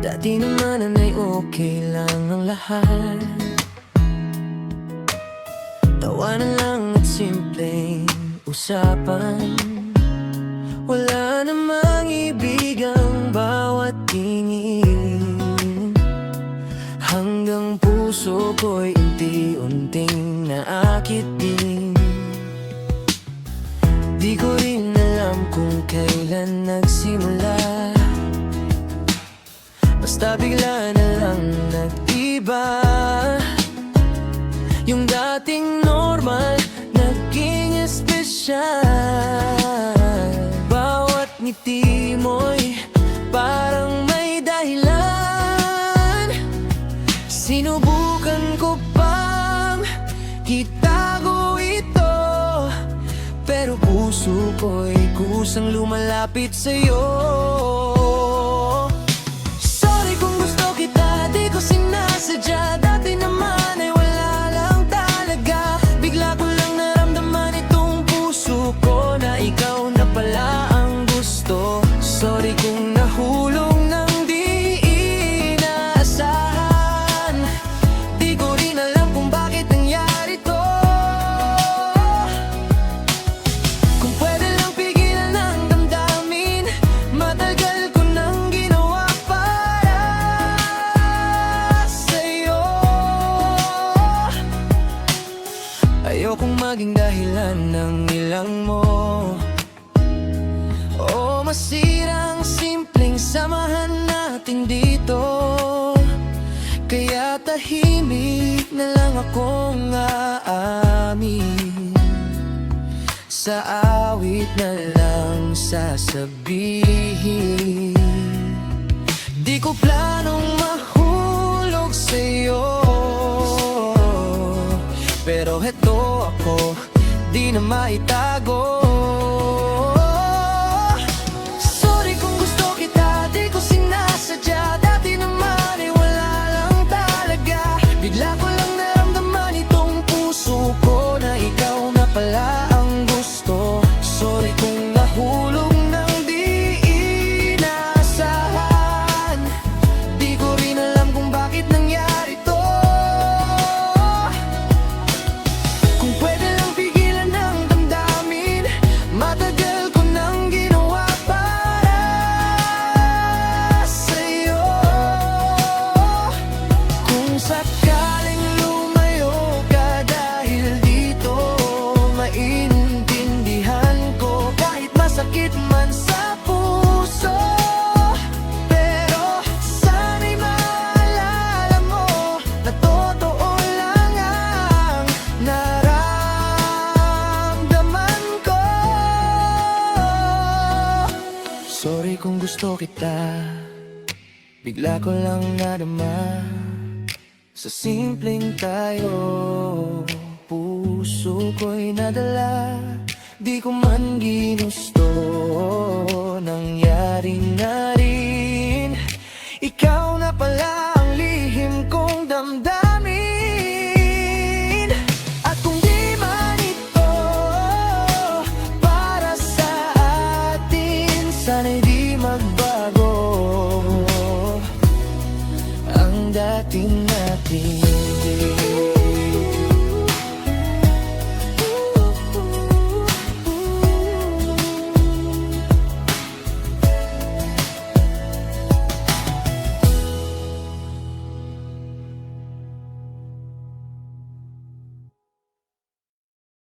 Dati naman ay okay lang ang lahat, tawanan lang at simpleng usapan. Wala namang ibig ang bawat tingin, hanggang puso ko'y unti-unting naakit din. Di ko rin alam kung kailan nagsimula, basta bigla na lang nag-iba. Yung dating normal, naging espesyal. Bawat ngiti mo'y parang may dahilan. Sinubukan ko pang itago ito, pero puso ko'y kusang lumalapit sa'yo. Di ko sinasadya, dati naman ay wala lang talaga. Bigla ko lang naramdaman itong puso ko, na ikaw na pala ang gusto. Sorry kung nahulog ng di inaasahan. Di ko rin alam kung bakit nangyari to. Kung pwede lang pigilan ang damdamin, matagal ko nang ginawa ayokong maging dahilan ng ilang mo, o masira ang simpleng samahan natin dito. Kaya tahimik na lang akong aamin, sa awit na lang sasabihin. Di ko planong mahulog sa'yo, pero heto ako, di na maitago. Sorry kung gusto kita, di ko sinasadya. Dati naman ay wala lang talaga. Bigla ko lang naramdaman itong puso ko, na ikaw na pala ang gusto. Sorry kung nahulog ng di inaasahan. Di ko rin alam kung bakit nangyari to. Sakaling lumayo ka dahil dito, maintindihan ko kahit masakit man sa puso. Pero sana'y maalala mo na totoo lang ang nararamdaman ko. Sorry kung gusto kita, bigla ko lang nadama. Sa simpleng tayo, puso ko'y nadala. Di ko man ginusto, nangyari na rin. Ikaw na pala ang lihim kong damdamin. At kung di man ito para sa atin, sana'y di magbago ang dating natin.